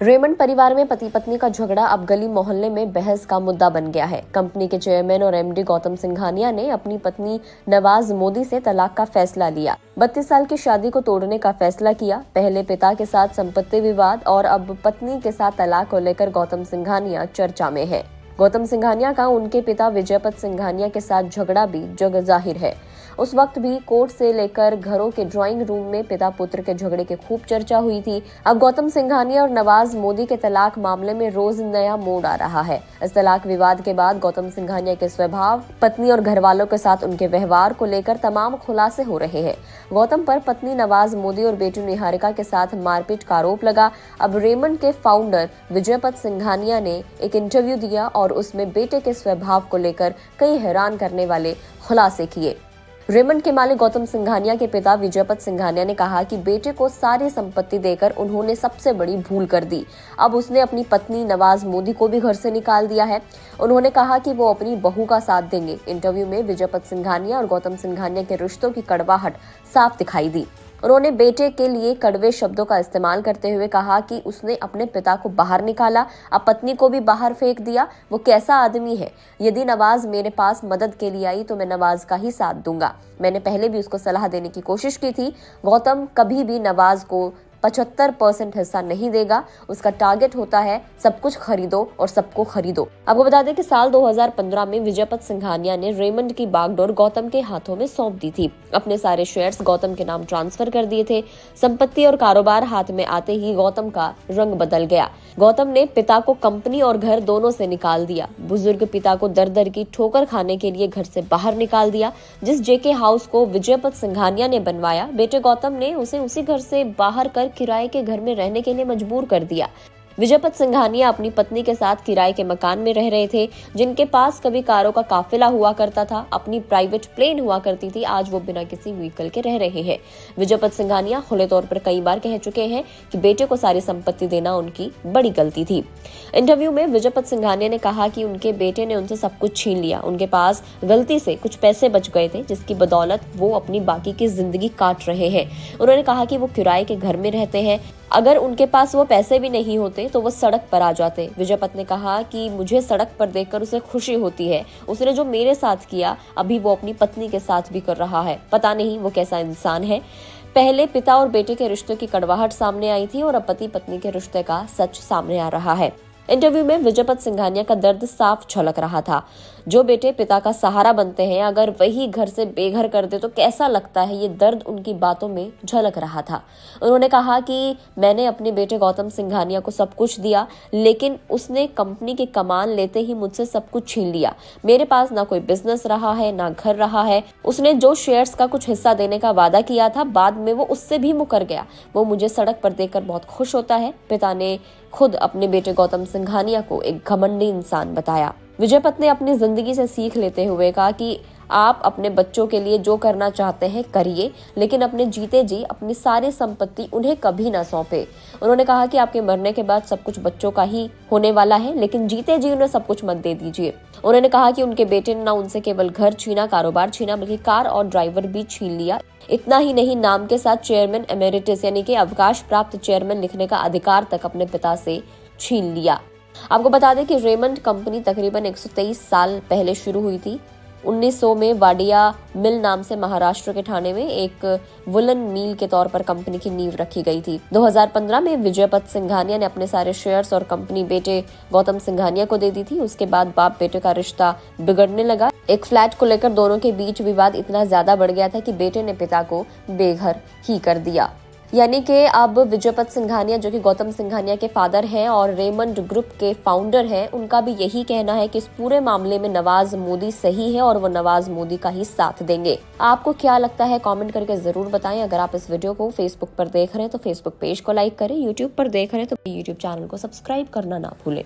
Raymond परिवार में पति पत्नी का झगड़ा अब गली मोहल्ले में बहस का मुद्दा बन गया है। कंपनी के चेयरमैन और एमडी गौतम सिंघानिया ने अपनी पत्नी नवाज मोदी से तलाक का फैसला लिया। 32 साल की शादी को तोड़ने का फैसला किया। पहले पिता के साथ संपत्ति विवाद और अब पत्नी के साथ तलाक को लेकर गौतम सिंघानिया चर्चा में है। गौतम सिंघानिया का उनके पिता विजयपत सिंघानिया के साथ झगड़ा भी जग जाहिर है। उस वक्त भी कोर्ट से लेकर घरों के ड्राइंग रूम में पिता पुत्र के झगड़े की खूब चर्चा हुई थी। अब गौतम सिंघानिया और नवाज मोदी के तलाक मामले में रोज नया मोड़ आ रहा है। इस तलाक विवाद के बाद गौतम सिंघानिया के स्वभाव, पत्नी और घर वालों के साथ उनके व्यवहार को लेकर तमाम खुलासे हो रहे हैं। गौतम पर पत्नी नवाज मोदी और बेटी निहारिका के साथ मारपीट का आरोप लगा। अब रेमंड के फाउंडर विजयपत सिंघानिया ने एक इंटरव्यू दिया और उसमें बेटे के स्वभाव को लेकर कई हैरान करने वाले खुलासे किए। रेमंड के मालिक गौतम सिंघानिया के पिता विजयपत सिंघानिया ने कहा कि बेटे को सारी संपत्ति देकर उन्होंने सबसे बड़ी भूल कर दी। अब उसने अपनी पत्नी नवाज मोदी को भी घर से निकाल दिया है। उन्होंने कहा कि वो अपनी बहू का साथ देंगे। इंटरव्यू में विजयपत सिंघानिया और गौतम सिंघानिया के रिश्तों की कड़वाहट साफ दिखाई दी। उन्होंने बेटे के लिए कड़वे शब्दों का इस्तेमाल करते हुए कहा कि उसने अपने पिता को बाहर निकाला, अब पत्नी को भी बाहर फेंक दिया। वो कैसा आदमी है? यदि नवाज मेरे पास मदद के लिए आई तो मैं नवाज का ही साथ दूंगा। मैंने पहले भी उसको सलाह देने की कोशिश की थी। गौतम कभी भी नवाज को 75% हिस्सा नहीं देगा। उसका टारगेट होता है सब कुछ खरीदो और सबको खरीदो। आपको बता दें कि साल 2015 में विजयपत सिंघानिया ने रेमंड की बागडोर गौतम के हाथों में सौंप दी थी। अपने सारे शेयर्स गौतम के नाम ट्रांसफर कर दिए थे। संपत्ति और कारोबार हाथ में आते ही गौतम का रंग बदल गया। गौतम ने पिता को कंपनी और घर दोनों से निकाल दिया। बुजुर्ग पिता को दर दर की ठोकर खाने के लिए घर से बाहर निकाल दिया। जिस जेके हाउस को विजयपत सिंघानिया ने बनवाया, बेटे गौतम ने उसे उसी घर से बाहर कर किराए के घर में रहने के लिए मजबूर कर दिया। विजयपत सिंघानिया अपनी पत्नी के साथ किराए के मकान में रह रहे थे, जिनके पास कभी कारों का काफिला हुआ करता था, अपनी प्राइवेट प्लेन हुआ करती थी। आज वो बिना किसी व्हीकल के रह रहे हैं। विजयपत सिंघानिया खुले तौर पर कई बार कह चुके हैं कि बेटे को सारी संपत्ति देना उनकी बड़ी गलती थी। इंटरव्यू में विजयपत सिंघानिया ने कहा कि उनके बेटे ने उनसे सब कुछ छीन लिया। उनके पास गलती से कुछ पैसे बच गए थे, जिसकी बदौलत वो अपनी बाकी की जिंदगी काट रहे हैं। उन्होंने कहा कि वो किराए के घर में रहते हैं। अगर उनके पास वो पैसे भी नहीं होते तो वो सड़क पर आ जाते। विजयपत ने कहा कि मुझे सड़क पर देखकर उसे खुशी होती है। उसने जो मेरे साथ किया अभी वो अपनी पत्नी के साथ भी कर रहा है। पता नहीं वो कैसा इंसान है। पहले पिता और बेटे के रिश्ते की कड़वाहट सामने आई थी और अब पति पत्नी के रिश्ते का सच सामने आ रहा है। इंटरव्यू में विजयपत सिंघानिया का दर्द साफ झलक रहा था। जो बेटे पिता का सहारा बनते हैं, अगर वही घर से बेघर कर दे तो कैसा लगता है, ये दर्द उनकी बातों में झलक रहा था। उन्होंने कहा कि मैंने अपने बेटे गौतम सिंघानिया को सब कुछ दिया, लेकिन उसने कंपनी की कमान लेते ही मुझसे सब कुछ छीन लिया। मेरे पास ना कोई बिजनेस रहा है, ना घर रहा है। उसने जो शेयर्स का कुछ हिस्सा देने का वादा किया था, बाद में वो उससे भी मुकर गया। वो मुझे सड़क पर देखकर बहुत खुश होता है। पिता ने खुद अपने बेटे गौतम सिंघानिया को एक घमंडी इंसान बताया। विजयपत ने अपनी जिंदगी से सीख लेते हुए कहा कि आप अपने बच्चों के लिए जो करना चाहते हैं करिए, लेकिन अपने जीते जी अपनी सारी संपत्ति उन्हें कभी ना सौंपे। उन्होंने कहा कि आपके मरने के बाद सब कुछ बच्चों का ही होने वाला है, लेकिन जीते जी उन्हें सब कुछ मत दे दीजिए। उन्होंने कहा कि उनके बेटे ने ना उनसे केवल घर छीना, कारोबार छीना, बल्कि कार और ड्राइवर भी छीन लिया। इतना ही नहीं, नाम के साथ चेयरमैन एमेरिटस यानी कि अवकाश प्राप्त चेयरमैन लिखने का अधिकार तक अपने पिता से छीन लिया। आपको बता दें कि रेमंड कंपनी तकरीबन 123 साल पहले शुरू हुई थी। 1900 में वाडिया मिल नाम से महाराष्ट्र के ठाणे में एक वुलन मिल के तौर पर कंपनी की नींव रखी गई थी। 2015 में विजयपत सिंघानिया ने अपने सारे शेयर्स और कंपनी बेटे गौतम सिंघानिया को दे दी थी। उसके बाद बाप बेटे का रिश्ता बिगड़ने लगा। एक फ्लैट को लेकर दोनों के बीच विवाद इतना ज्यादा बढ़ गया था कि बेटे ने पिता को बेघर ही कर दिया। यानी कि अब विजयपत सिंघानिया, जो कि गौतम सिंघानिया के फादर हैं और रेमंड ग्रुप के फाउंडर हैं, उनका भी यही कहना है कि इस पूरे मामले में नवाज मोदी सही है और वो नवाज मोदी का ही साथ देंगे। आपको क्या लगता है, कमेंट करके जरूर बताएं। अगर आप इस वीडियो को फेसबुक पर देख रहे हैं तो फेसबुक पेज को लाइक करें, यूट्यूब पर देख रहे हैं तो यूट्यूब चैनल को सब्सक्राइब करना ना भूलें।